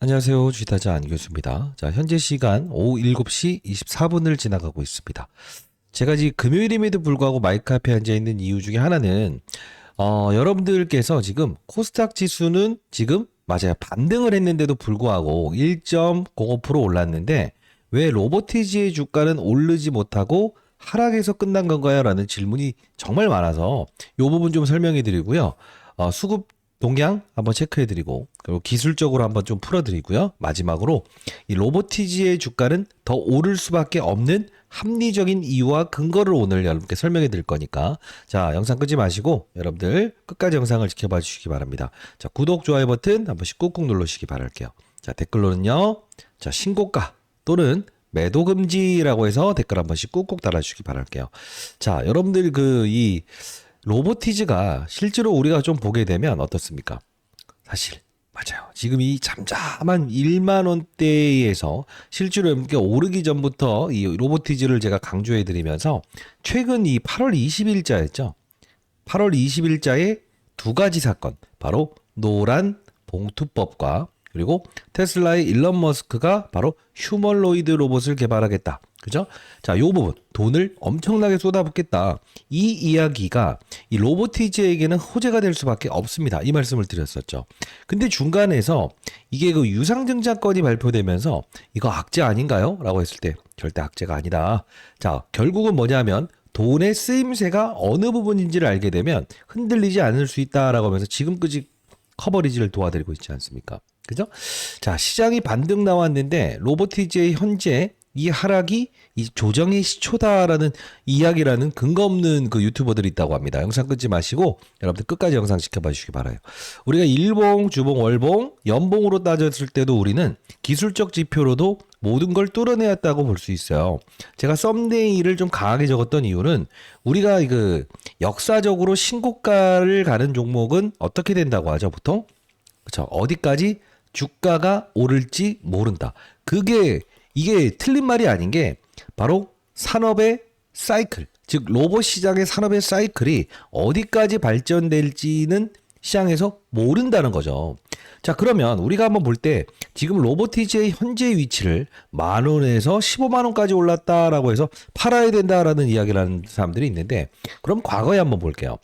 안녕하세요. 주식타자 안교수입니다. 자, 현재 시간 오후 7시 24분을 지나가고 있습니다. 제가 지금 금요일임에도 불구하고 마이크 앞에 앉아있는 이유 중에 하나는, 여러분들께서 지금 코스닥 지수는 지금 맞아요. 반등을 했는데도 불구하고 1.05% 올랐는데 왜 로보티지의 주가는 오르지 못하고 하락에서 끝난 건가요? 라는 질문이 정말 많아서 이 부분 좀 설명해 드리고요. 수급 동향 한번 체크해드리고 그리고 기술적으로 한번 좀 풀어드리고요. 마지막으로 이 로보티지의 주가는 더 오를 수밖에 없는 합리적인 이유와 근거를 오늘 여러분께 설명해 드릴 거니까 자, 영상 끄지 마시고 여러분들 끝까지 영상을 지켜봐 주시기 바랍니다. 자, 구독, 좋아요 버튼 한 번씩 꾹꾹 눌러주시기 바랄게요. 자, 댓글로는요. 자, 신고가 또는 매도 금지라고 해서 댓글 한 번씩 꾹꾹 달아주시기 바랄게요. 자, 여러분들 이 로보티즈가 실제로 우리가 좀 보게 되면 어떻습니까? 사실 맞아요. 지금 이 잠잠한 1만 원대에서 실제로 이렇게 오르기 전부터 이 로보티즈를 제가 강조해 드리면서 최근 이 8월 20일자였죠. 8월 20일자에 두 가지 사건, 바로 노란 봉투법과 그리고 테슬라의 일론 머스크가 바로 휴머노이드 로봇을 개발하겠다. 그죠? 자, 요 부분 돈을 엄청나게 쏟아붓겠다. 이 이야기가 이 로보티즈에게는 호재가 될 수밖에 없습니다. 이 말씀을 드렸었죠. 근데 중간에서 이게 그 유상증자건이 발표되면서 이거 악재 아닌가요? 라고 했을 때 절대 악재가 아니다. 자, 결국은 뭐냐면 돈의 쓰임새가 어느 부분인지를 알게 되면 흔들리지 않을 수 있다라고 하면서 지금까지 커버리지를 도와드리고 있지 않습니까? 그죠? 자, 시장이 반등 나왔는데 로보티즈의 현재 이 하락이 이 조정의 시초다라는 이야기라는 근거 없는 그 유튜버들이 있다고 합니다. 영상 끊지 마시고 여러분들 끝까지 영상 지켜봐 주시기 바라요. 우리가 일봉, 주봉, 월봉, 연봉으로 따졌을 때도 우리는 기술적 지표로도 모든 걸 뚫어내었다고 볼 수 있어요. 제가 썸네일을 좀 강하게 적었던 이유는 우리가 역사적으로 신고가를 가는 종목은 어떻게 된다고 하죠, 보통? 그렇죠. 어디까지 주가가 오를지 모른다. 이게 틀린 말이 아닌 게 바로 산업의 사이클, 즉 로봇 시장의 산업의 사이클이 어디까지 발전될지는 시장에서 모른다는 거죠. 자, 그러면 우리가 한번 볼 때 지금 로보티즈의 현재 위치를 10,000원에서 150,000원까지 올랐다라고 해서 팔아야 된다라는 이야기를 하는 사람들이 있는데, 그럼 과거에 한번 볼게요.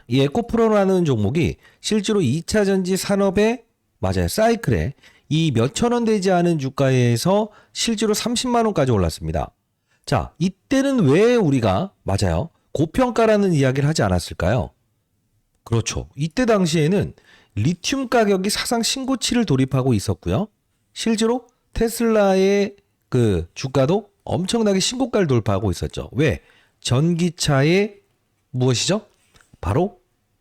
이 에코프로라는 종목이 실제로 2차 전지 산업의 맞아요. 사이클에 이 몇천 원 되지 않은 주가에서 실제로 30만 원까지 올랐습니다. 자, 이때는 왜 우리가 맞아요. 고평가라는 이야기를 하지 않았을까요? 그렇죠. 이때 당시에는 리튬 가격이 사상 신고치를 돌입하고 있었고요. 실제로 테슬라의 그 주가도 엄청나게 신고가를 돌파하고 있었죠. 왜? 전기차의 무엇이죠? 바로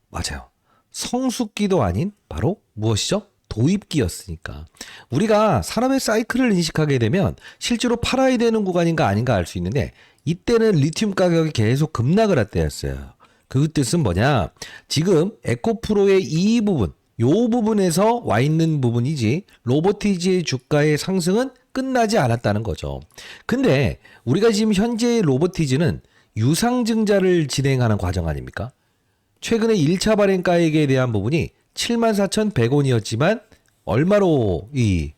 맞아요. 성숙기도 아닌 바로 무엇이죠? 도입기였으니까. 우리가 산업의 사이클을 인식하게 되면 실제로 팔아야 되는 구간인가 아닌가 알 수 있는데, 이때는 리튬 가격이 계속 급락을 할 때였어요. 그 뜻은 뭐냐? 지금 에코프로의 이 부분, 요 부분에서 와 있는 부분이지 로보티지의 주가의 상승은 끝나지 않았다는 거죠. 근데 우리가 지금 현재 로보티지는 유상증자를 진행하는 과정 아닙니까? 최근에 1차 발행가액에 대한 부분이 74,100원이었지만 얼마로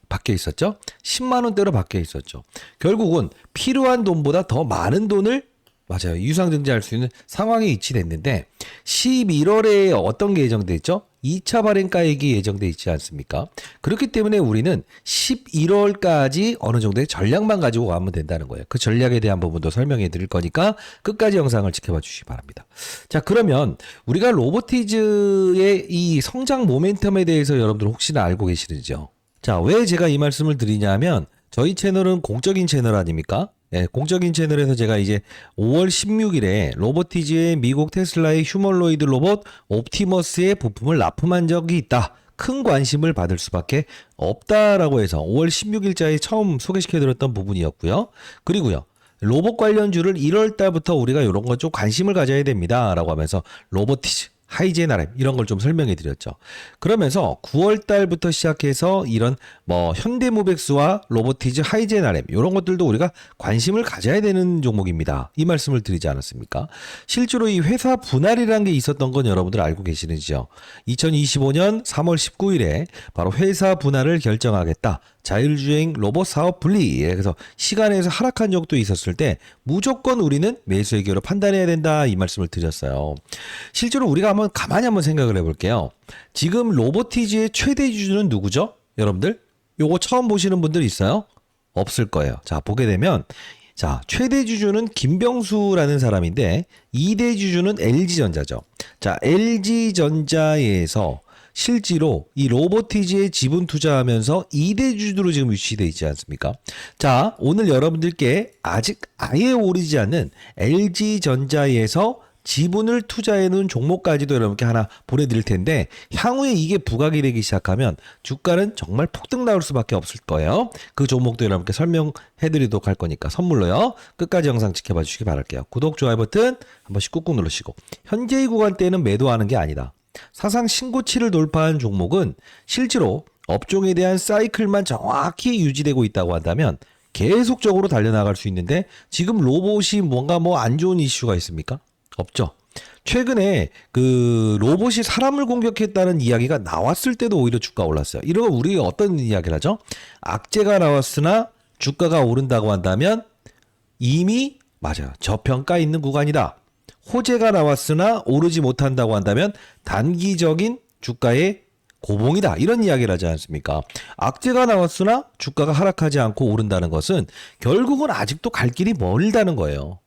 바뀌어 있었죠? 10만 원대로 바뀌어 있었죠. 결국은 필요한 돈보다 더 많은 돈을 맞아요. 유상증자할 수 있는 상황에 위치됐는데 11월에 어떤 게 예정돼 있죠? 2차 발행가액이 예정돼 있지 않습니까? 그렇기 때문에 우리는 11월까지 어느 정도의 전략만 가지고 가면 된다는 거예요. 그 전략에 대한 부분도 설명해 드릴 거니까 끝까지 영상을 지켜봐 주시기 바랍니다. 자, 그러면 우리가 로보티즈의 이 성장 모멘텀에 대해서 여러분들 혹시나 알고 계시는지요? 자, 왜 제가 이 말씀을 드리냐면 저희 채널은 공적인 채널 아닙니까? 네, 공적인 채널에서 제가 이제 5월 16일에 로보티즈의 미국 테슬라의 휴머노이드 로봇 옵티머스의 부품을 납품한 적이 있다. 큰 관심을 받을 수밖에 없다라고 해서 5월 16일자에 처음 소개시켜드렸던 부분이었고요. 그리고요. 로봇 관련주를 1월 달부터 우리가 이런 것 좀 관심을 가져야 됩니다. 라고 하면서 로보티즈, 하이젠 RM 이런 걸 좀 설명해 드렸죠. 그러면서 9월 달부터 시작해서 이런 뭐 현대모백스와 로보티즈, 하이젠 RM 이런 것들도 우리가 관심을 가져야 되는 종목입니다. 이 말씀을 드리지 않았습니까? 실제로 이 회사 분할이라는 게 있었던 건 여러분들 알고 계시는지요? 2025년 3월 19일에 바로 회사 분할을 결정하겠다. 자율주행 로봇 사업 분리. 그래서 시간에서 하락한 적도 있었을 때 무조건 우리는 매수의 기회로 판단해야 된다. 이 말씀을 드렸어요. 실제로 우리가 가만히 한번 생각을 해볼게요. 지금 로보티즈의 최대 주주는 누구죠? 여러분들? 요거 처음 보시는 분들 있어요? 없을 거예요. 자, 보게 되면 자, 최대 주주는 김병수라는 사람인데 2대 주주는 LG전자죠. 자, LG전자에서 실제로 이 로보티즈에 지분 투자하면서 2대 주주로 지금 위치되어 있지 않습니까? 자, 오늘 여러분들께 아직 아예 오르지 않는 LG전자에서 지분을 투자해 놓은 종목까지도 여러분께 하나 보내드릴 텐데 향후에 이게 부각이 되기 시작하면 주가는 정말 폭등 나올 수밖에 없을 거예요. 그 종목도 여러분께 설명해 드리도록 할 거니까 선물로요. 끝까지 영상 지켜봐 주시기 바랄게요. 구독, 좋아요 버튼 한 번씩 꾹꾹 누르시고 현재의 구간대는 매도하는 게 아니다. 사상 신고치를 돌파한 종목은 실제로 업종에 대한 사이클만 정확히 유지되고 있다고 한다면 계속적으로 달려나갈 수 있는데 지금 로봇이 뭔가 뭐 안 좋은 이슈가 있습니까? 없죠. 최근에 그 로봇이 사람을 공격했다는 이야기가 나왔을 때도 오히려 주가 올랐어요. 이러면 우리가 어떤 이야기를 하죠? 악재가 나왔으나 주가가 오른다고 한다면 이미 맞아요. 저평가 있는 구간이다. 호재가 나왔으나 오르지 못한다고 한다면 단기적인 주가의 고봉이다. 이런 이야기를 하지 않습니까? 악재가 나왔으나 주가가 하락하지 않고 오른다는 것은 결국은 아직도 갈 길이 멀다는 거예요.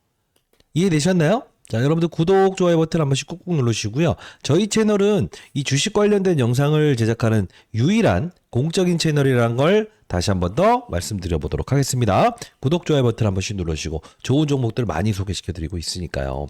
이해되셨나요? 자, 여러분들 구독, 좋아요 버튼 한 번씩 꾹꾹 누르시고요. 저희 채널은 이 주식 관련된 영상을 제작하는 유일한 공적인 채널이라는 걸 다시 한 번 더 말씀드려 보도록 하겠습니다. 구독, 좋아요 버튼 한 번씩 누르시고 좋은 종목들 많이 소개시켜 드리고 있으니까요.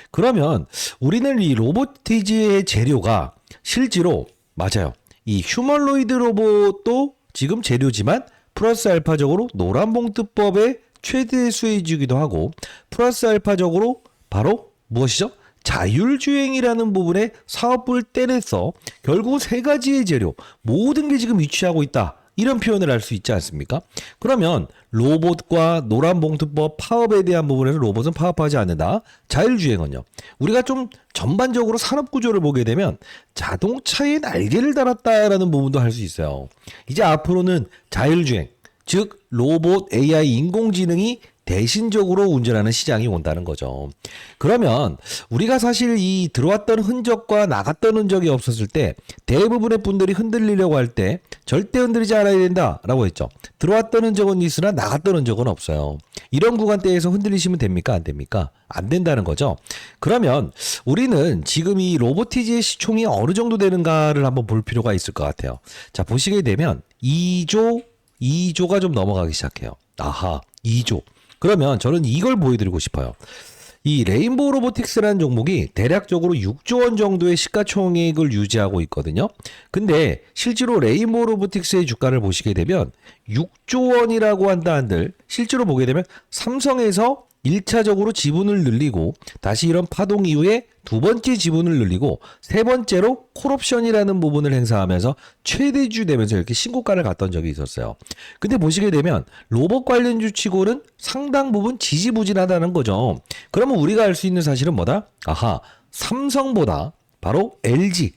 그러면 우리는 이 로보티즈의 재료가 실제로 맞아요. 이 휴머노이드 로봇도 지금 재료지만 플러스 알파적으로 노란봉투법의 최대 수혜주기도 하고 플러스 알파적으로 바로 무엇이죠? 자율주행이라는 부분에 사업부를 떼내서 결국 세 가지의 재료 모든 게 지금 위치하고 있다. 이런 표현을 할 수 있지 않습니까? 그러면 로봇과 노란봉투법 파업에 대한 부분에서 로봇은 파업하지 않는다. 자율주행은요. 우리가 좀 전반적으로 산업구조를 보게 되면 자동차에 날개를 달았다라는 부분도 할 수 있어요. 이제 앞으로는 자율주행, 즉 로봇, AI, 인공지능이 대신적으로 운전하는 시장이 온다는 거죠. 그러면 우리가 사실 이 들어왔던 흔적과 나갔던 흔적이 없었을 때 대부분의 분들이 흔들리려고 할 때 절대 흔들리지 않아야 된다라고 했죠. 들어왔던 흔적은 있으나 나갔던 흔적은 없어요. 이런 구간대에서 흔들리시면 됩니까? 안 됩니까? 안 된다는 거죠. 그러면 우리는 지금 이 로보티즈의 시총이 어느 정도 되는가를 한번 볼 필요가 있을 것 같아요. 자, 보시게 되면 2조가 좀 넘어가기 시작해요. 아하, 2조. 그러면 저는 이걸 보여드리고 싶어요. 이 레인보우 로보틱스라는 종목이 대략적으로 6조 원 정도의 시가총액을 유지하고 있거든요. 근데 실제로 레인보우 로보틱스의 주가를 보시게 되면 6조 원이라고 한다 한들 실제로 보게 되면 삼성에서 1차적으로 지분을 늘리고 다시 이런 파동 이후에 두 번째 지분을 늘리고 세 번째로 콜옵션이라는 부분을 행사하면서 최대주 되면서 이렇게 신고가를 갔던 적이 있었어요. 근데 보시게 되면 로봇 관련주 치고는 상당 부분 지지부진하다는 거죠. 그러면 우리가 알 수 있는 사실은 뭐다? 아하, 삼성보다 바로 LG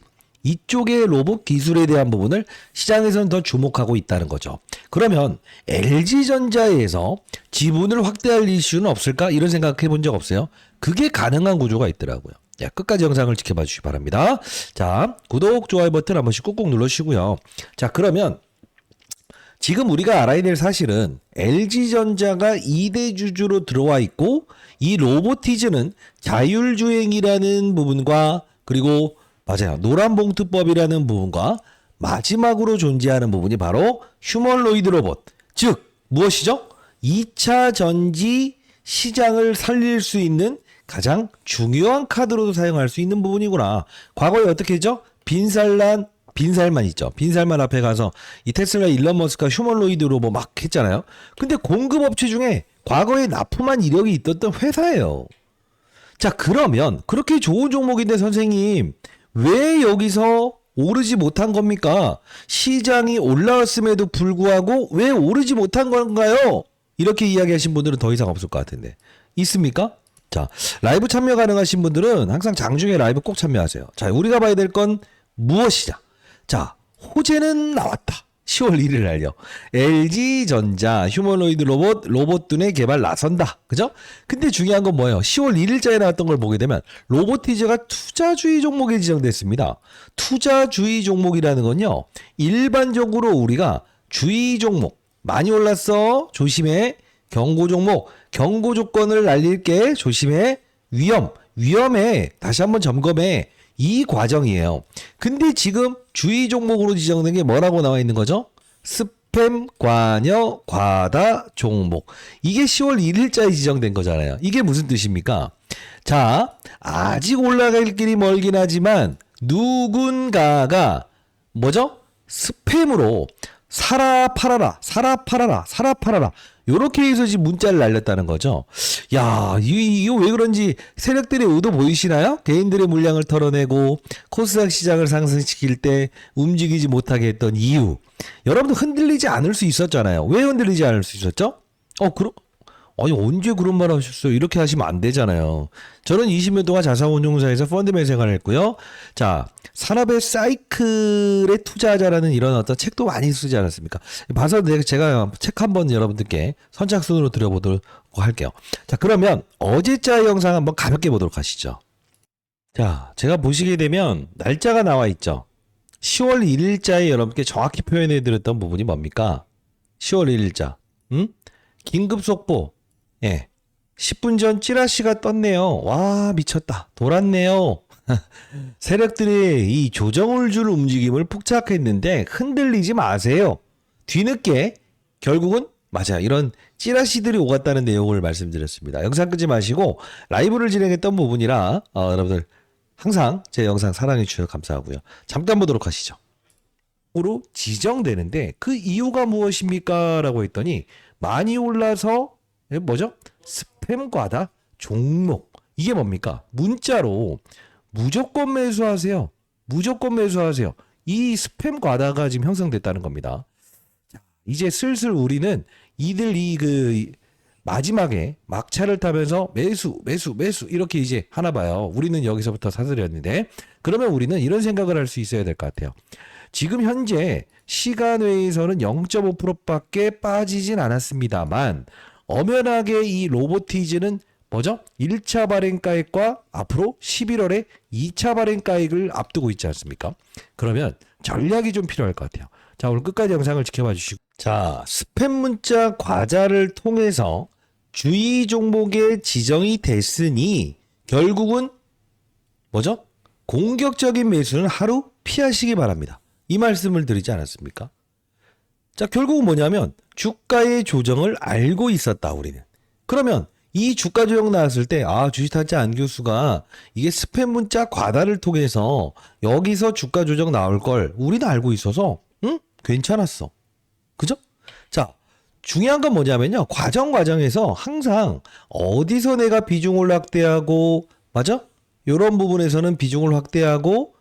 이쪽의 로봇 기술에 대한 부분을 시장에서는 더 주목하고 있다는 거죠. 그러면 LG전자에서 지분을 확대할 이슈는 없을까? 이런 생각해 본 적 없어요? 그게 가능한 구조가 있더라고요. 자, 끝까지 영상을 지켜봐 주시기 바랍니다. 자, 구독, 좋아요 버튼 한 번씩 꾹꾹 눌러주시고요. 자, 그러면 지금 우리가 알아야 될 사실은 LG전자가 2대 주주로 들어와 있고 이 로보티즈는 자율주행이라는 부분과 그리고 맞아요. 노란봉투법이라는 부분과 마지막으로 존재하는 부분이 바로 휴머노이드 로봇. 즉 무엇이죠? 2차 전지 시장을 살릴 수 있는 가장 중요한 카드로도 사용할 수 있는 부분이구나. 과거에 어떻게 했죠? 빈살만 있죠. 빈살만 앞에 가서 이 테슬라 일론 머스크가 휴머노이드 로봇 막 했잖아요. 근데 공급업체 중에 과거에 납품한 이력이 있었던 회사예요. 자, 그러면 그렇게 좋은 종목인데 선생님 왜 여기서 오르지 못한 겁니까? 시장이 올라왔음에도 불구하고 왜 오르지 못한 건가요? 이렇게 이야기하신 분들은 더 이상 없을 것 같은데. 있습니까? 자, 라이브 참여 가능하신 분들은 항상 장중에 라이브 꼭 참여하세요. 자, 우리가 봐야 될 건 무엇이냐? 자, 호재는 나왔다. 10월 1일 날요. LG전자 휴머노이드 로봇 두뇌 개발 나선다. 그죠? 근데 중요한 건 뭐예요? 10월 1일자에 나왔던 걸 보게 되면 로보티즈가 투자주의 종목에 지정됐습니다. 투자주의 종목이라는 건요. 일반적으로 우리가 주의 종목 많이 올랐어. 조심해. 경고 종목, 경고 조건을 날릴게. 조심해. 위험해. 다시 한번 점검해. 이 과정이에요. 근데 지금 주의 종목으로 지정된 게 뭐라고 나와 있는 거죠? 스팸 관여 과다 종목. 이게 10월 1일자에 지정된 거잖아요. 이게 무슨 뜻입니까? 자, 아직 올라갈 길이 멀긴 하지만 누군가가 뭐죠? 스팸으로 사라 팔아라. 요렇게 해서 지금 문자를 날렸다는 거죠. 야, 이거 왜 그런지 세력들의 의도 보이시나요? 개인들의 물량을 털어내고 코스닥 시장을 상승시킬 때 움직이지 못하게 했던 이유. 여러분들 흔들리지 않을 수 있었잖아요. 왜 흔들리지 않을 수 있었죠? 아니, 언제 그런 말 하셨어요? 이렇게 하시면 안 되잖아요. 저는 20년 동안 자산운용사에서 펀드맨 생활을 했고요. 자, 산업의 사이클에 투자하자라는 이런 어떤 책도 많이 쓰지 않았습니까? 봐서 제가 책 한번 여러분들께 선착순으로 드려보도록 할게요. 자, 그러면 어제자 영상 한번 가볍게 보도록 하시죠. 자, 제가 보시게 되면 날짜가 나와 있죠. 10월 1일자에 여러분께 정확히 표현해 드렸던 부분이 뭡니까? 10월 1일자. 긴급 속보. 예. 10분 전 찌라시가 떴네요. 와, 미쳤다. 돌았네요. 세력들이 이 조정을 줄 움직임을 포착했는데 흔들리지 마세요. 뒤늦게 결국은 맞아요. 이런 찌라시들이 오갔다는 내용을 말씀드렸습니다. 영상 끄지 마시고 라이브를 진행했던 부분이라 여러분들 항상 제 영상 사랑해 주셔서 감사하고요. 잠깐 보도록 하시죠. 으로 지정되는데 그 이유가 무엇입니까? 라고 했더니 많이 올라서 뭐죠? 스팸 과다 종목. 이게 뭡니까? 문자로 무조건 매수하세요. 이 스팸 과다가 지금 형성됐다는 겁니다. 자, 이제 슬슬 우리는 이들 마지막에 막차를 타면서 매수 이렇게 이제 하나 봐요. 우리는 여기서부터 사들였는데 그러면 우리는 이런 생각을 할 수 있어야 될 것 같아요. 지금 현재 시간 외에서는 0.5%밖에 빠지진 않았습니다만 엄연하게 이 로보티즈는 뭐죠? 1차 발행가액과 앞으로 11월에 2차 발행가액을 앞두고 있지 않습니까? 그러면 전략이 좀 필요할 것 같아요. 자, 오늘 끝까지 영상을 지켜봐 주시고. 자, 스팸 문자 과자를 통해서 주의 종목에 지정이 됐으니 결국은 뭐죠? 공격적인 매수는 하루 피하시기 바랍니다. 이 말씀을 드리지 않았습니까? 자, 결국은 뭐냐면 주가의 조정을 알고 있었다, 우리는. 그러면 이 주가 조정 나왔을 때 주식타짜 안 교수가 이게 스팸 문자 과다를 통해서 여기서 주가 조정 나올 걸 우리는 알고 있어서 괜찮았어. 그죠? 자, 중요한 건 뭐냐면요. 과정에서 항상 어디서 내가 비중을 확대하고 맞아? 이런 부분에서는 비중을 확대하고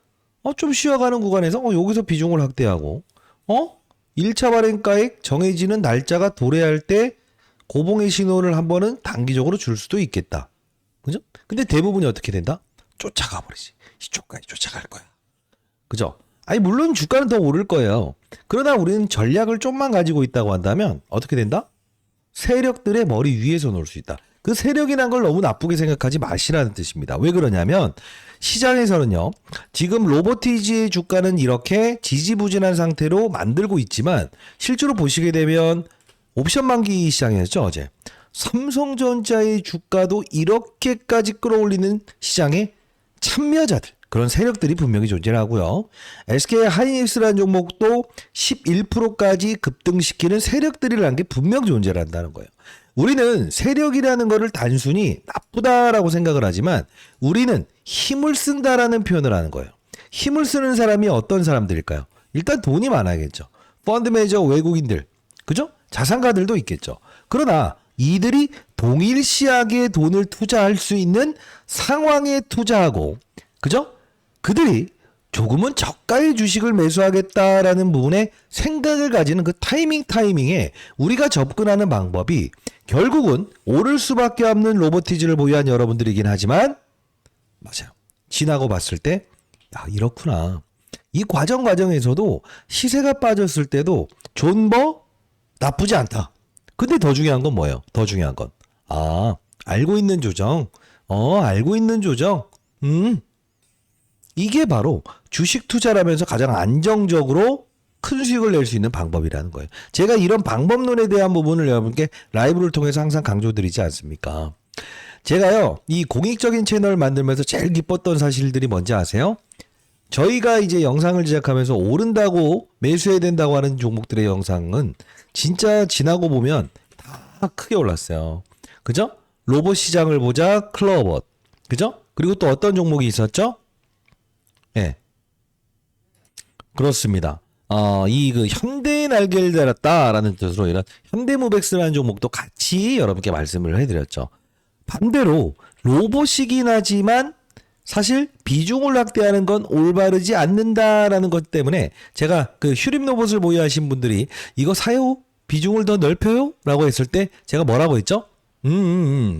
좀 쉬어가는 구간에서 여기서 비중을 확대하고 1차 발행가액 정해지는 날짜가 도래할 때 고봉의 신호를 한 번은 단기적으로 줄 수도 있겠다. 그죠? 근데 대부분이 어떻게 된다? 쫓아가 버리지. 이쪽까지 쫓아갈 거야. 그죠? 아니 물론 주가는 더 오를 거예요. 그러나 우리는 전략을 좀만 가지고 있다고 한다면 어떻게 된다? 세력들의 머리 위에서 놀 수 있다. 그 세력이란 걸 너무 나쁘게 생각하지 마시라는 뜻입니다. 왜 그러냐면 시장에서는요. 지금 로보티지의 주가는 이렇게 지지부진한 상태로 만들고 있지만 실제로 보시게 되면 옵션 만기 시장이었죠, 어제. 삼성전자의 주가도 이렇게까지 끌어올리는 시장의 참여자들, 그런 세력들이 분명히 존재하고요. SK 하이닉스라는 종목도 11%까지 급등시키는 세력들이라는 게 분명 존재한다는 거예요. 우리는 세력이라는 거를 단순히 나쁘다라고 생각을 하지만 우리는 힘을 쓴다라는 표현을 하는 거예요. 힘을 쓰는 사람이 어떤 사람들일까요? 일단 돈이 많아야겠죠. 펀드 매니저 외국인들, 그죠? 자산가들도 있겠죠. 그러나 이들이 동일시하게 돈을 투자할 수 있는 상황에 투자하고, 그죠? 그들이 조금은 저가의 주식을 매수하겠다라는 부분에 생각을 가지는 그 타이밍에 우리가 접근하는 방법이 결국은 오를 수밖에 없는 로보티즈를 보유한 여러분들이긴 하지만 맞아요. 지나고 봤을 때 야, 이렇구나. 이 과정에서도 시세가 빠졌을 때도 존버 나쁘지 않다. 근데 더 중요한 건 뭐예요? 더 중요한 건 알고 있는 조정. 알고 있는 조정. 이게 바로 주식 투자를 하면서 가장 안정적으로 큰 수익을 낼 수 있는 방법이라는 거예요. 제가 이런 방법론에 대한 부분을 여러분께 라이브를 통해서 항상 강조드리지 않습니까? 제가요, 이 공익적인 채널을 만들면서 제일 기뻤던 사실들이 뭔지 아세요? 저희가 이제 영상을 제작하면서 오른다고 매수해야 된다고 하는 종목들의 영상은 진짜 지나고 보면 다 크게 올랐어요. 그죠? 로봇 시장을 보자, 클로버봇. 그죠? 그리고 또 어떤 종목이 있었죠? 예. 그렇습니다. 그 현대의 날개를 달았다라는 뜻으로 이런 현대모백스라는 종목도 같이 여러분께 말씀을 해드렸죠. 반대로 로봇이긴 하지만 사실 비중을 확대하는 건 올바르지 않는다라는 것 때문에 제가 그 휴림 로봇을 보유하신 분들이 이거 사요? 비중을 더 넓혀요? 라고 했을 때 제가 뭐라고 했죠?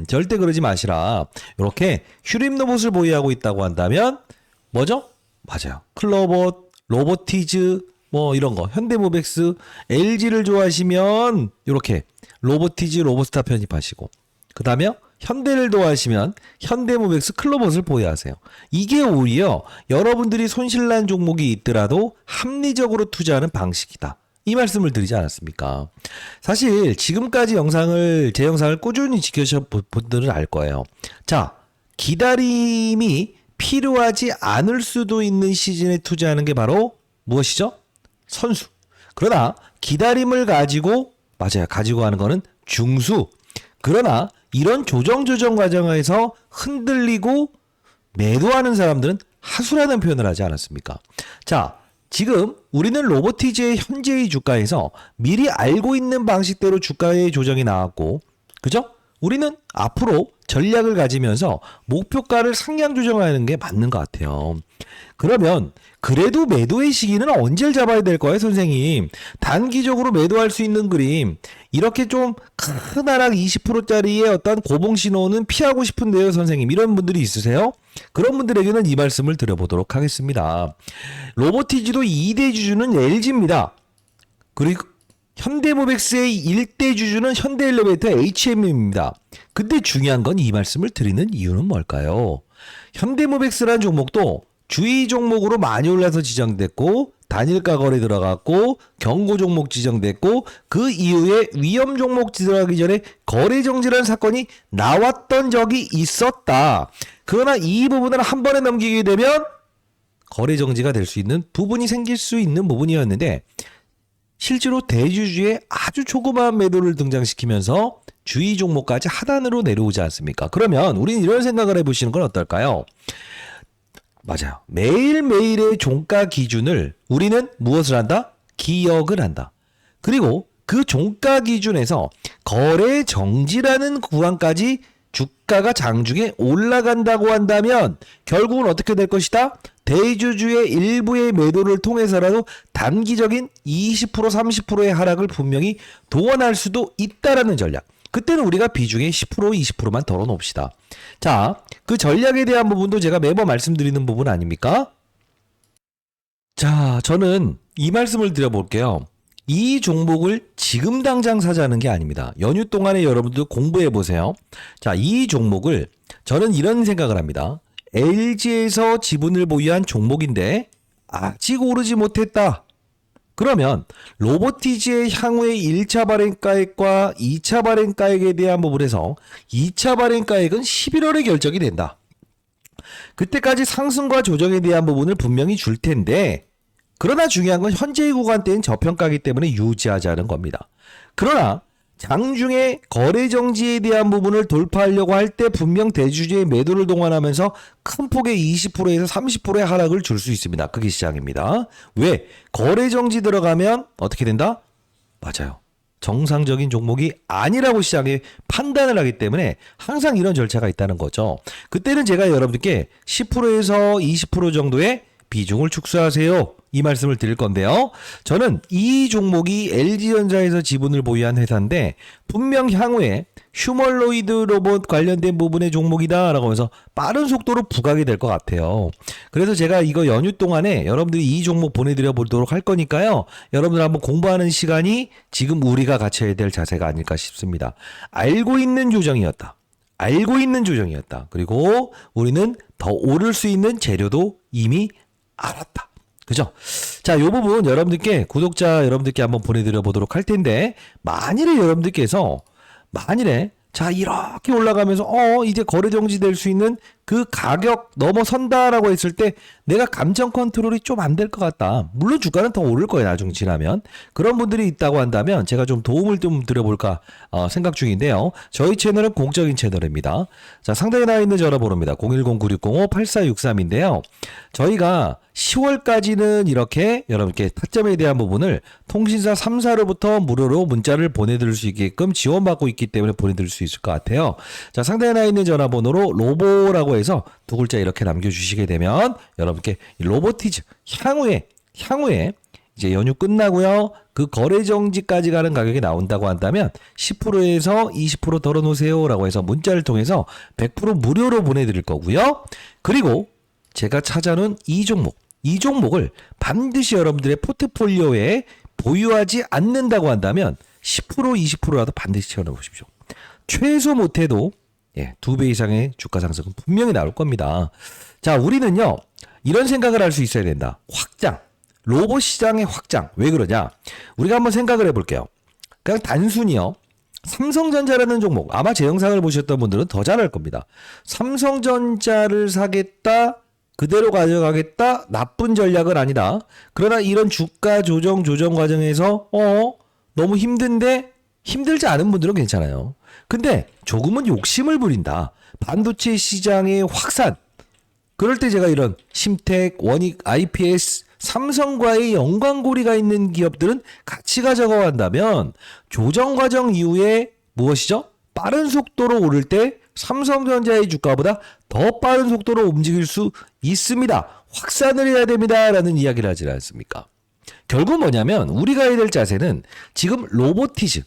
절대 그러지 마시라. 이렇게 휴림 로봇을 보유하고 있다고 한다면 뭐죠? 맞아요. 클로봇, 로보티즈 뭐 이런 거 현대모백스, LG를 좋아하시면 이렇게 로보티즈, 로보스타 편입하시고 그 다음에 현대를 좋아하시면 현대모백스, 클로봇을 보유하세요. 이게 오히려 여러분들이 손실난 종목이 있더라도 합리적으로 투자하는 방식이다. 이 말씀을 드리지 않았습니까? 사실 지금까지 제 영상을 꾸준히 지켜주신 분들은 알 거예요. 자, 기다림이 필요하지 않을 수도 있는 시즌에 투자하는 게 바로 무엇이죠? 선수. 그러나 기다림을 가지고 하는 거는 중수. 그러나 이런 조정 과정에서 흔들리고 매도하는 사람들은 하수라는 표현을 하지 않았습니까? 자, 지금 우리는 로보티즈의 현재의 주가에서 미리 알고 있는 방식대로 주가의 조정이 나왔고, 그죠? 우리는 앞으로 전략을 가지면서 목표가를 상향 조정하는 게 맞는 것 같아요. 그러면 그래도 매도의 시기는 언제를 잡아야 될 거예요, 선생님? 단기적으로 매도할 수 있는 그림, 이렇게 좀 큰 하락 20%짜리의 어떤 고봉 신호는 피하고 싶은데요, 선생님. 이런 분들이 있으세요? 그런 분들에게는 이 말씀을 드려보도록 하겠습니다. 로보티즈도 2대 주주는 LG입니다. 그리고 현대모백스의 1대 주주는 현대엘리베이터 HM입니다. 근데 중요한 건 이 말씀을 드리는 이유는 뭘까요? 현대모백스라는 종목도 주의 종목으로 많이 올라서 지정됐고 단일가 거래 들어갔고 경고 종목 지정됐고 그 이후에 위험 종목 들어가기 전에 거래 정지라는 사건이 나왔던 적이 있었다. 그러나 이 부분을 한 번에 넘기게 되면 거래 정지가 될 수 있는 부분이 생길 수 있는 부분이었는데 실제로 대주주의 아주 조그마한 매도를 등장시키면서 주의 종목까지 하단으로 내려오지 않습니까? 그러면 우리는 이런 생각을 해보시는 건 어떨까요? 맞아요. 매일매일의 종가 기준을 우리는 무엇을 한다? 기억을 한다. 그리고 그 종가 기준에서 거래 정지라는 구간까지 주가가 장중에 올라간다고 한다면 결국은 어떻게 될 것이다? 대주주의 일부의 매도를 통해서라도 단기적인 20% 30%의 하락을 분명히 동원할 수도 있다라는 전략. 그때는 우리가 비중의 10% 20%만 덜어놓읍시다. 자, 그 전략에 대한 부분도 제가 매번 말씀드리는 부분 아닙니까? 자, 저는 이 말씀을 드려볼게요. 이 종목을 지금 당장 사자는 게 아닙니다. 연휴 동안에 여러분들 공부해보세요. 자, 이 종목을 저는 이런 생각을 합니다. LG에서 지분을 보유한 종목인데 아직 오르지 못했다. 그러면 로보티즈의 향후의 1차 발행가액과 2차 발행가액에 대한 부분에서 2차 발행가액은 11월에 결정이 된다. 그때까지 상승과 조정에 대한 부분을 분명히 줄 텐데 그러나 중요한 건 현재의 구간대는 저평가이기 때문에 유지하자는 겁니다. 그러나 장중에 거래 정지에 대한 부분을 돌파하려고 할 때 분명 대주주의 매도를 동원하면서 큰 폭의 20%에서 30%의 하락을 줄 수 있습니다. 그게 시장입니다. 왜? 거래 정지 들어가면 어떻게 된다? 맞아요. 정상적인 종목이 아니라고 시장이 판단을 하기 때문에 항상 이런 절차가 있다는 거죠. 그때는 제가 여러분들께 10%에서 20% 정도의 비중을 축소하세요. 이 말씀을 드릴 건데요. 저는 이 종목이 LG전자에서 지분을 보유한 회사인데 분명 향후에 휴머노이드 로봇 관련된 부분의 종목이다라고 하면서 빠른 속도로 부각이 될 것 같아요. 그래서 제가 이거 연휴 동안에 여러분들이 이 종목 보내드려 보도록 할 거니까요. 여러분들 한번 공부하는 시간이 지금 우리가 갖춰야 될 자세가 아닐까 싶습니다. 알고 있는 조정이었다. 알고 있는 조정이었다. 그리고 우리는 더 오를 수 있는 재료도 이미 알았다. 그죠? 자, 요 부분 여러분들께, 구독자 여러분들께 한번 보내드려 보도록 할 텐데, 만일에 여러분들께서, 자, 이렇게 올라가면서, 이제 거래 정지될 수 있는 그 가격 넘어선다라고 했을 때, 내가 감정 컨트롤이 좀 안 될 것 같다. 물론 주가는 더 오를 거예요, 나중에 지나면. 그런 분들이 있다고 한다면, 제가 좀 도움을 좀 드려볼까, 생각 중인데요. 저희 채널은 공적인 채널입니다. 자, 상단에 나와 있는 전화번호입니다. 010-9605-8463인데요. 저희가 10월까지는 이렇게 여러분께 타점에 대한 부분을 통신사 3사로부터 무료로 문자를 보내드릴 수 있게끔 지원받고 있기 때문에 보내드릴 수 있을 것 같아요. 자, 상단에 나와 있는 전화번호로 로보라고 해서 두 글자 이렇게 남겨주시게 되면 여러분께 로보티즈 향후에 이제 연휴 끝나고요. 그 거래 정지까지 가는 가격이 나온다고 한다면 10%에서 20% 덜어놓으세요라고 해서 문자를 통해서 100% 무료로 보내드릴 거고요. 그리고 제가 찾아놓은 이 종목을 반드시 여러분들의 포트폴리오에 보유하지 않는다고 한다면 10% 20%라도 반드시 채워넣으십시오. 최소 못해도 2배 이상의 주가 상승은 분명히 나올 겁니다. 자, 우리는요 이런 생각을 할 수 있어야 된다. 확장, 로봇 시장의 확장. 왜 그러냐? 우리가 한번 생각을 해볼게요. 그냥 단순히요. 삼성전자라는 종목, 아마 제 영상을 보셨던 분들은 더 잘 알 겁니다. 삼성전자를 사겠다, 그대로 가져가겠다, 나쁜 전략은 아니다. 그러나 이런 주가 조정 과정에서 너무 힘든데 힘들지 않은 분들은 괜찮아요. 근데 조금은 욕심을 부린다. 반도체 시장의 확산. 그럴 때 제가 이런 심텍, 원익, IPS, 삼성과의 연관고리가 있는 기업들은 같이 가져간다면 조정 과정 이후에 무엇이죠? 빠른 속도로 오를 때 삼성전자의 주가보다 더 빠른 속도로 움직일 수 있습니다. 확산을 해야 됩니다. 라는 이야기를 하지 않습니까? 결국 뭐냐면 우리가 해야 될 자세는 지금 로보티즈,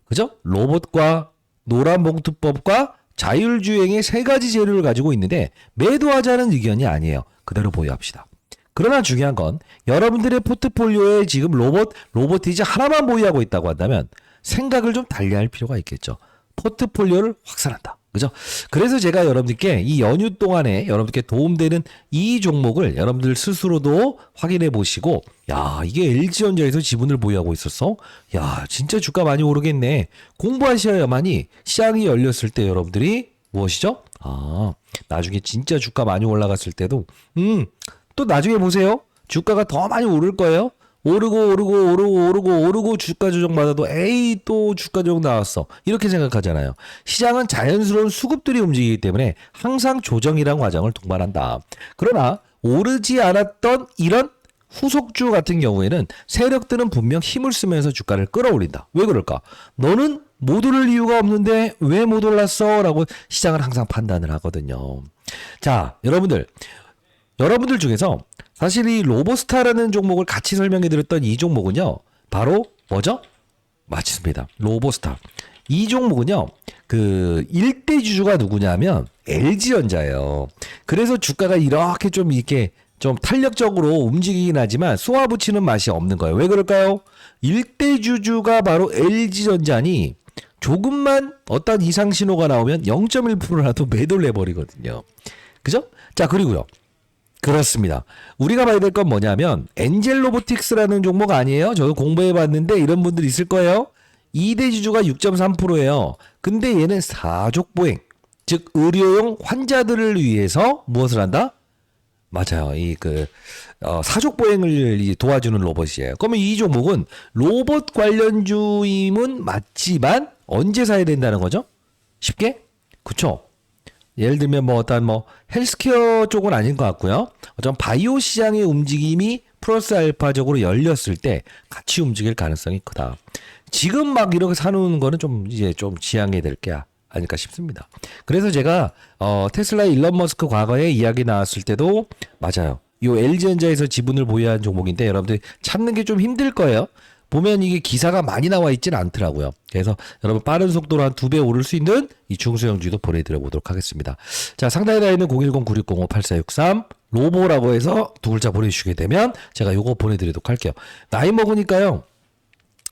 그죠? 로봇과 노란봉투법과 자율주행의 세 가지 재료를 가지고 있는데 매도하자는 의견이 아니에요. 그대로 보유합시다. 그러나 중요한 건 여러분들의 포트폴리오에 지금 로보티즈 하나만 보유하고 있다고 한다면 생각을 좀 달리할 필요가 있겠죠. 포트폴리오를 확산한다. 그죠? 그래서 제가 여러분들께 이 연휴 동안에 여러분들께 도움되는 이 종목을 여러분들 스스로도 확인해 보시고, 야, 이게 LG전자에서 지분을 보유하고 있었어? 야, 진짜 주가 많이 오르겠네. 공부하셔야만이 시장이 열렸을 때 여러분들이 무엇이죠? 나중에 진짜 주가 많이 올라갔을 때도, 또 나중에 보세요. 주가가 더 많이 오를 거예요. 오르고 주가 조정 받아도 에이 또 주가 조정 나왔어. 이렇게 생각하잖아요. 시장은 자연스러운 수급들이 움직이기 때문에 항상 조정이란 과정을 동반한다. 그러나 오르지 않았던 이런 후속주 같은 경우에는 세력들은 분명 힘을 쓰면서 주가를 끌어올린다. 왜 그럴까? 너는 못 오를 이유가 없는데 왜 못 올랐어? 라고 시장을 항상 판단을 하거든요. 자, 여러분들 중에서 사실 이 로보스타라는 종목을 같이 설명해 드렸던 이 종목은요. 바로 뭐죠? 맞습니다. 로보스타. 이 종목은요. 그 일대 주주가 누구냐면 LG전자예요. 그래서 주가가 이렇게 좀 탄력적으로 움직이긴 하지만 쏘아붙이는 맛이 없는 거예요. 왜 그럴까요? 일대 주주가 바로 LG전자니 조금만 어떤 이상 신호가 나오면 0.1%라도 매도를 해버리거든요. 그죠? 자, 그리고요. 그렇습니다. 우리가 봐야 될 건 뭐냐면 엔젤 로보틱스라는 종목 아니에요? 저도 공부해봤는데 이런 분들 있을 거예요. 2대 주주가 6.3%예요. 근데 얘는 사족보행, 즉 의료용 환자들을 위해서 무엇을 한다? 맞아요. 사족보행을 도와주는 로봇이에요. 그러면 이 종목은 로봇 관련주임은 맞지만 언제 사야 된다는 거죠? 쉽게? 그쵸? 예를 들면 헬스케어 쪽은 아닌 것 같고요. 어떤 바이오 시장의 움직임이 플러스 알파적으로 열렸을 때 같이 움직일 가능성이 크다. 지금 막 이렇게 사놓는 거는 좀 지양해야 될 게 아닐까 싶습니다. 그래서 제가 테슬라 일론 머스크 과거에 이야기 나왔을 때도 맞아요. 요 LG전자에서 지분을 보유한 종목인데 여러분들 찾는 게 좀 힘들 거예요. 보면 이게 기사가 많이 나와 있지는 않더라고요. 그래서 여러분 빠른 속도로 한 2배 오를 수 있는 이 중소형주도 보내드려 보도록 하겠습니다. 자, 상단에 나와 있는 010-9605-8463 로보라고 해서 두 글자 보내주시게 되면 제가 요거 보내드리도록 할게요. 나이 먹으니까요.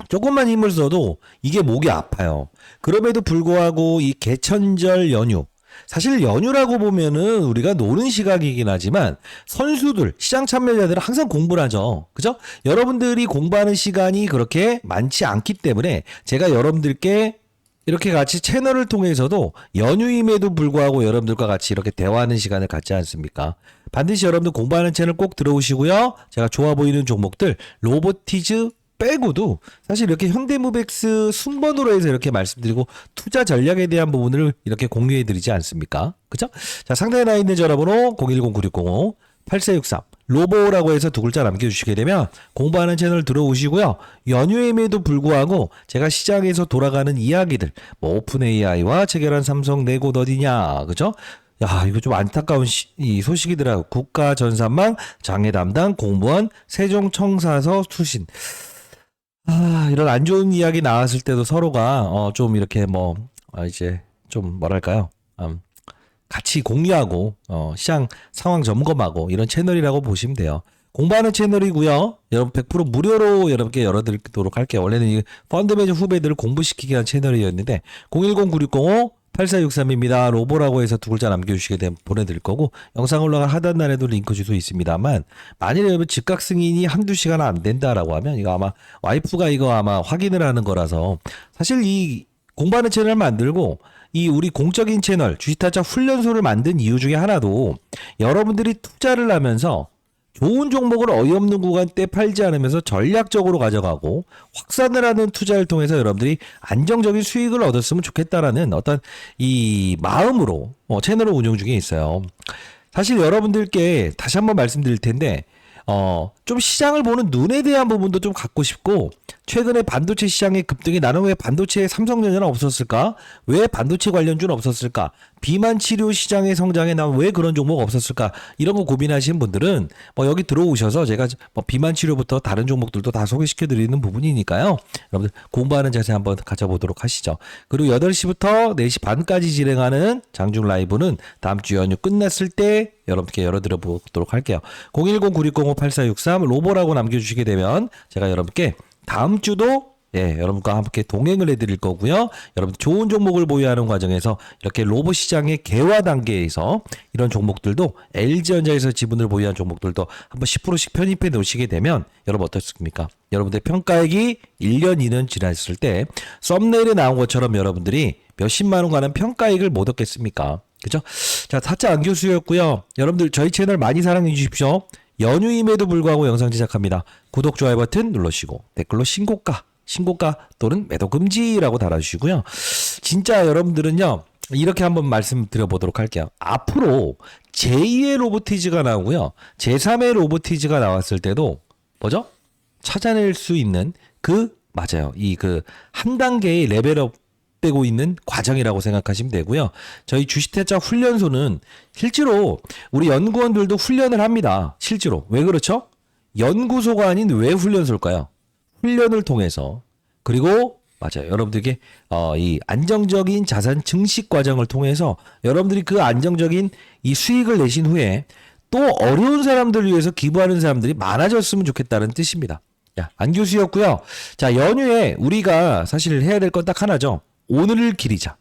조금만 힘을 써도 이게 목이 아파요. 그럼에도 불구하고 이 개천절 연휴, 사실 연휴라고 보면은 우리가 노는 시각이긴 하지만 선수들, 시장 참여자들은 항상 공부를 하죠. 그죠? 여러분들이 공부하는 시간이 그렇게 많지 않기 때문에 제가 여러분들께 이렇게 같이 채널을 통해서도 연휴임에도 불구하고 여러분들과 같이 이렇게 대화하는 시간을 갖지 않습니까? 반드시 여러분들 공부하는 채널 꼭 들어오시고요. 제가 좋아 보이는 종목들, 로보티즈 빼고도 사실 이렇게 현대무백스 순번으로 해서 이렇게 말씀드리고 투자 전략에 대한 부분을 이렇게 공유해 드리지 않습니까? 그죠? 자, 상단에 나 있는 전화번호 010-9605-8463 로보라고 해서 두 글자 남겨주시게 되면 공부하는 채널 들어오시고요. 연휴임에도 불구하고 제가 시장에서 돌아가는 이야기들, 뭐 오픈 AI와 체결한 삼성 내곳 어디냐, 그죠? 야, 이거 좀 안타까운 이 소식이더라고요. 국가전산망 장애 담당 공무원 세종청사서 출신. 이런 안 좋은 이야기 나왔을 때도 서로가 좀 이렇게 이제 좀 뭐랄까요? 같이 공유하고 시장 상황 점검하고 이런 채널이라고 보시면 돼요. 공부하는 채널이고요. 여러분 100% 무료로 여러분께 열어드리도록 할게요. 원래는 이 펀드 매니저 후배들을 공부시키기 위한 채널이었는데 010-9605-8463입니다. 로보라고 해서 두 글자 남겨주시게 되면 보내드릴 거고 영상 올라간 하단란에도 링크 주소 있습니다만 만일에 여러분 즉각 승인이 한두 시간 안 된다라고 하면 이거 아마 와이프가 이거 아마 확인을 하는 거라서 사실 이 공부하는 채널 만들고 이 우리 공적인 채널 주식타짜 훈련소를 만든 이유 중에 하나도 여러분들이 투자를 하면서 좋은 종목을 어이없는 구간대 팔지 않으면서 전략적으로 가져가고 확산을 하는 투자를 통해서 여러분들이 안정적인 수익을 얻었으면 좋겠다라는 어떤 이 마음으로 채널을 운영 중에 있어요. 사실 여러분들께 다시 한번 말씀드릴 텐데 좀 시장을 보는 눈에 대한 부분도 좀 갖고 싶고 최근에 반도체 시장의 급등이 나는 왜 반도체에 삼성전자는 없었을까? 왜 반도체 관련주는 없었을까? 비만 치료 시장의 성장에 난 왜 그런 종목 없었을까? 이런 거 고민하시는 분들은 여기 들어오셔서 제가 비만 치료부터 다른 종목들도 다 소개시켜 드리는 부분이니까요. 여러분들 공부하는 자세 한번 가져보도록 하시죠. 그리고 8시부터 4시 반까지 진행하는 장중 라이브는 다음 주 연휴 끝났을 때 여러분께 열어드려 보도록 할게요. 010-9605-8463 로보라고 남겨주시게 되면 제가 여러분께 다음 주도 여러분과 함께 동행을 해드릴 거고요. 여러분 좋은 종목을 보유하는 과정에서 이렇게 로봇 시장의 개화 단계에서 이런 종목들도 LG전자에서 지분을 보유한 종목들도 한번 10%씩 편입해 놓으시게 되면 여러분 어떻습니까? 여러분들 평가액이 1년, 2년 지났을 때 썸네일에 나온 것처럼 여러분들이 몇십만 원 가는 평가액을 못 얻겠습니까? 그죠? 자, 타짜 안교수였고요. 여러분들 저희 채널 많이 사랑해 주십시오. 연휴임에도 불구하고 영상 제작합니다. 구독, 좋아요 버튼 눌러주시고 댓글로 신고가 또는 매도 금지라고 달아주시고요. 진짜 여러분들은요. 이렇게 한번 말씀드려보도록 할게요. 앞으로 제2의 로보티즈가 나오고요. 제3의 로보티즈가 나왔을 때도 뭐죠? 찾아낼 수 있는 맞아요. 이 한 단계의 레벨업 되고 있는 과정이라고 생각하시면 되고요. 저희 주식태자 훈련소는 실제로 우리 연구원들도 훈련을 합니다. 실제로. 왜 그렇죠? 연구소가 아닌 왜 훈련소일까요? 훈련을 통해서 그리고 맞아요. 여러분들에게 이 안정적인 자산 증식 과정을 통해서 여러분들이 그 안정적인 이 수익을 내신 후에 또 어려운 사람들을 위해서 기부하는 사람들이 많아졌으면 좋겠다는 뜻입니다. 야, 안 교수였고요. 자, 연휴에 우리가 사실 해야 될 건 딱 하나죠. 오늘을 기리자.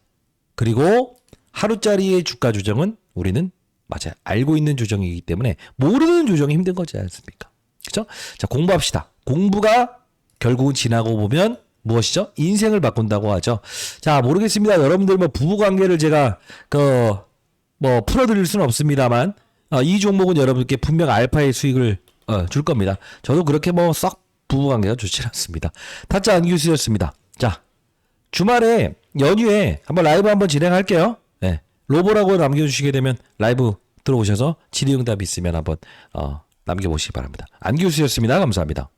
그리고 하루짜리의 주가 조정은 우리는 맞아요. 알고 있는 조정이기 때문에 모르는 조정이 힘든 거지 않습니까? 그렇죠? 자, 공부합시다. 공부가 결국은 지나고 보면 무엇이죠? 인생을 바꾼다고 하죠. 자, 모르겠습니다. 여러분들 부부 관계를 제가 풀어드릴 수는 없습니다만 이 종목은 여러분께 분명 알파의 수익을 줄 겁니다. 저도 그렇게 썩 부부 관계가 좋지 않습니다. 타짜 안규수였습니다. 자, 주말에 연휴에 한번 라이브 한번 진행할게요. 네. 로보라고 남겨주시게 되면 라이브 들어오셔서 질의응답 있으면 한번 남겨보시기 바랍니다. 안규수였습니다. 감사합니다.